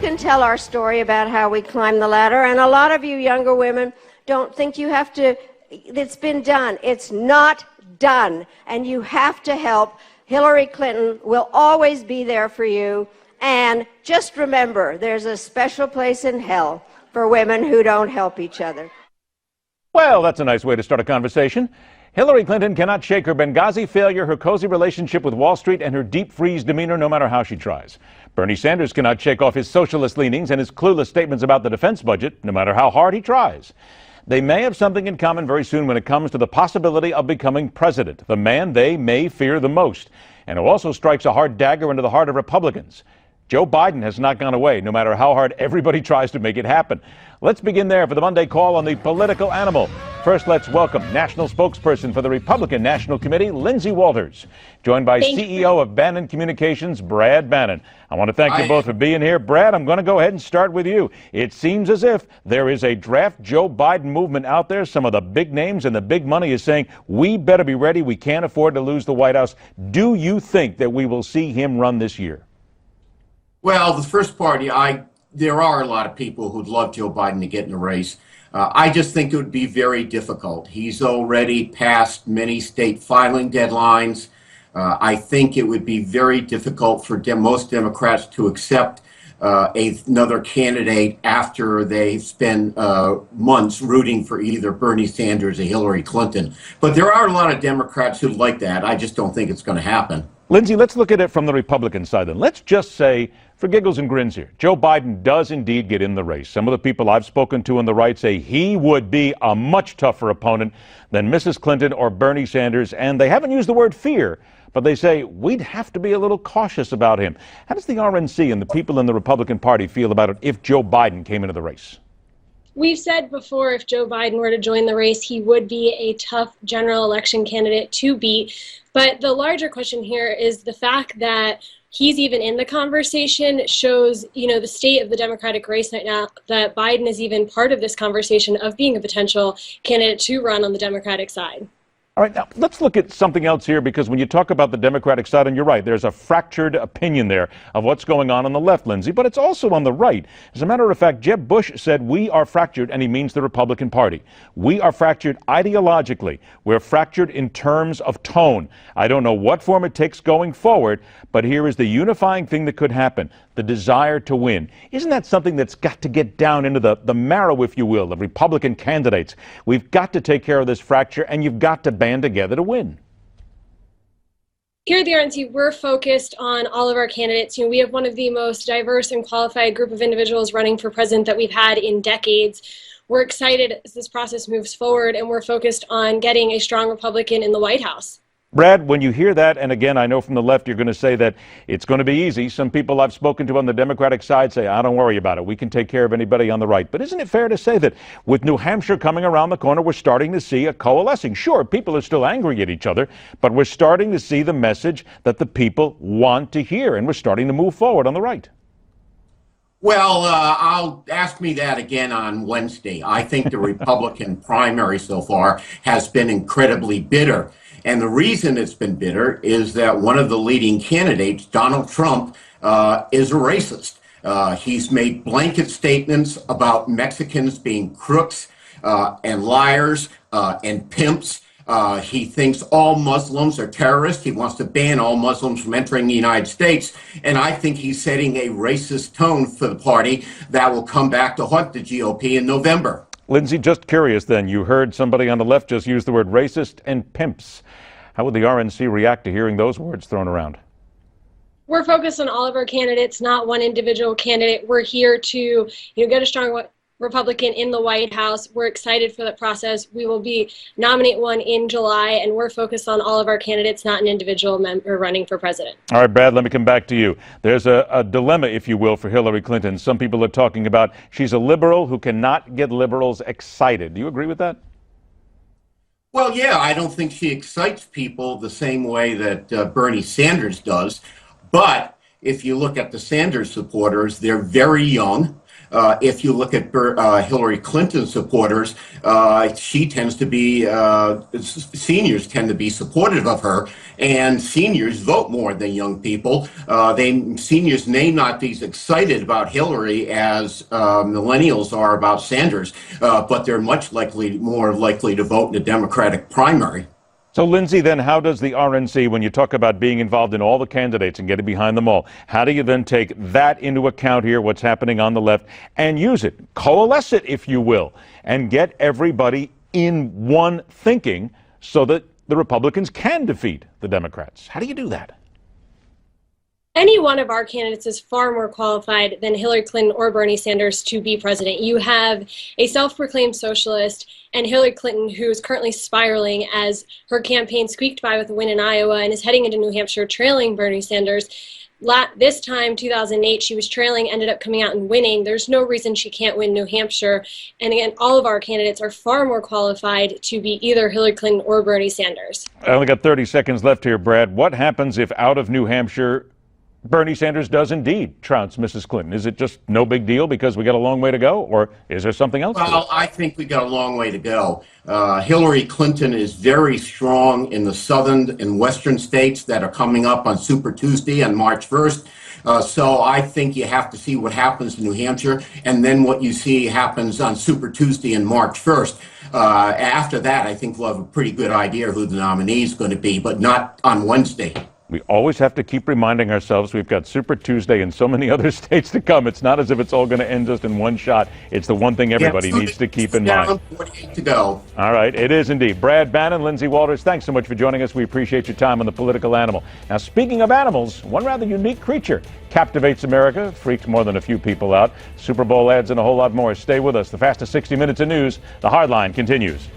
can tell our story about how we climbed the ladder, and a lot of you younger women don't think you have to. It's been done. It's not done, and you have to help. Hillary Clinton will always be there for you, and just remember, there's a special place in hell for women who don't help each other. Well, that's a nice way to start a conversation. Hillary Clinton cannot shake her Benghazi failure, her cozy relationship with Wall Street, and her deep freeze demeanor no matter how she tries. Bernie Sanders cannot shake off his socialist leanings and his clueless statements about the defense budget, no matter how hard he tries. They may have something in common very soon when it comes to the possibility of becoming president, the man they may fear the most. And it also strikes a hard dagger into the heart of Republicans. Joe Biden has not gone away, no matter how hard everybody tries to make it happen. Let's begin there for the Monday call on the political animal. First, let's welcome national spokesperson for the Republican National Committee, Lyndsey Walters, joined by CEO of Bannon Communications, Brad Bannon. I want to thank you both for being here. Brad, I'm going to go ahead and start with you. It seems as if there is a draft Joe Biden movement out there. Some of the big names and the big money is saying, we better be ready. We can't afford to lose the White House. Do you think that we will see him run this year? Well, the first part, there are a lot of people who'd love Joe Biden to get in the race. I just think it would be very difficult. He's already passed many state filing deadlines. I think it would be very difficult for most Democrats to accept another candidate after they spend months rooting for either Bernie Sanders or Hillary Clinton. But there are a lot of Democrats who like that. I just don't think it's going to happen. Lyndsey, let's look at it from the Republican side then. Let's just say, for giggles and grins here, Joe Biden does indeed get in the race. Some of the people I've spoken to on the right say he would be a much tougher opponent than Mrs. Clinton or Bernie Sanders, and they haven't used the word fear, but they say we'd have to be a little cautious about him. How does the RNC and the people in the Republican Party feel about it if Joe Biden came into the race? We've said before, if Joe Biden were to join the race, he would be a tough general election candidate to beat. But the larger question here is the fact that he's even in the conversation shows, the state of the Democratic race right now, that Biden is even part of this conversation of being a potential candidate to run on the Democratic side. All right, now let's look at something else here, because when you talk about the Democratic side, and you're right, there's a fractured opinion there of what's going on the left, Lyndsey, but it's also on the right. As a matter of fact, Jeb Bush said we are fractured, and he means the Republican Party. We are fractured ideologically. We're fractured in terms of tone. I don't know what form it takes going forward, but here is the unifying thing that could happen, the desire to win. Isn't that something that's got to get down into the marrow, if you will, of Republican candidates? We've got to take care of this fracture, and you've got to band together to win. Here at the RNC, we're focused on all of our candidates. We have one of the most diverse and qualified group of individuals running for president that we've had in decades. We're excited as this process moves forward, and we're focused on getting a strong Republican in the White House. Brad, when you hear that, and again, I know from the left you're going to say that it's going to be easy. Some people I've spoken to on the Democratic side say, don't worry about it. We can take care of anybody on the right. But isn't it fair to say that with New Hampshire coming around the corner, we're starting to see a coalescing? Sure, people are still angry at each other, but we're starting to see the message that the people want to hear, and we're starting to move forward on the right. Well, I'll ask me that again on Wednesday. I think the Republican primary so far has been incredibly bitter. And the reason it's been bitter is that one of the leading candidates, Donald Trump, is a racist. He's made blanket statements about Mexicans being crooks and liars and pimps. He thinks all Muslims are terrorists. He wants to ban all Muslims from entering the United States. And I think he's setting a racist tone for the party that will come back to haunt the GOP in November. Lyndsey, just curious then, you heard somebody on the left just use the word racist and pimps. How would the RNC react to hearing those words thrown around? We're focused on all of our candidates, not one individual candidate. We're here to get a strong Republican in the White House. We're excited for that process. We will nominate one in July, and we're focused on all of our candidates, not an individual member running for president. All right, Brad, let me come back to you. There's a dilemma, if you will, for Hillary Clinton. Some people are talking about she's a liberal who cannot get liberals excited. Do you agree with that? Well, yeah, I don't think she excites people the same way that Bernie Sanders does. But if you look at the Sanders supporters, they're very young. If you look at Hillary Clinton supporters, she tends to be, seniors tend to be supportive of her, and seniors vote more than young people. Seniors may not be as excited about Hillary as millennials are about Sanders, but they're much more likely to vote in the Democratic primary. So, Lyndsey, then how does the RNC, when you talk about being involved in all the candidates and getting behind them all, how do you then take that into account here, what's happening on the left, and use it, coalesce it, if you will, and get everybody in one thinking so that the Republicans can defeat the Democrats? How do you do that? Any one of our candidates is far more qualified than Hillary Clinton or Bernie Sanders to be president. You have a self-proclaimed socialist and Hillary Clinton, who is currently spiraling as her campaign squeaked by with a win in Iowa and is heading into New Hampshire, trailing Bernie Sanders. This time, 2008, she was trailing, ended up coming out and winning. There's no reason she can't win New Hampshire. And again, all of our candidates are far more qualified to be either Hillary Clinton or Bernie Sanders. I only got 30 seconds left here, Brad. What happens if out of New Hampshire, Bernie Sanders does indeed trounce Mrs. Clinton? Is it just no big deal because we got a long way to go, or is there something else? Well, I think we got a long way to go. Hillary Clinton is very strong in the southern and western states that are coming up on Super Tuesday on March 1st. So I think you have to see what happens in New Hampshire, and then what you see happens on Super Tuesday and March 1st. After that, I think we'll have a pretty good idea who the nominee is going to be, but not on Wednesday. We always have to keep reminding ourselves we've got Super Tuesday and so many other states to come. It's not as if it's all going to end just in one shot. It's the one thing everybody needs to keep in mind. 48 to go. All right, it is indeed. Brad Bannon, Lyndsey Walters, thanks so much for joining us. We appreciate your time on The Political Animal. Now, speaking of animals, one rather unique creature captivates America, freaks more than a few people out. Super Bowl ads and a whole lot more. Stay with us. The fastest 60 minutes of news. The Hardline continues.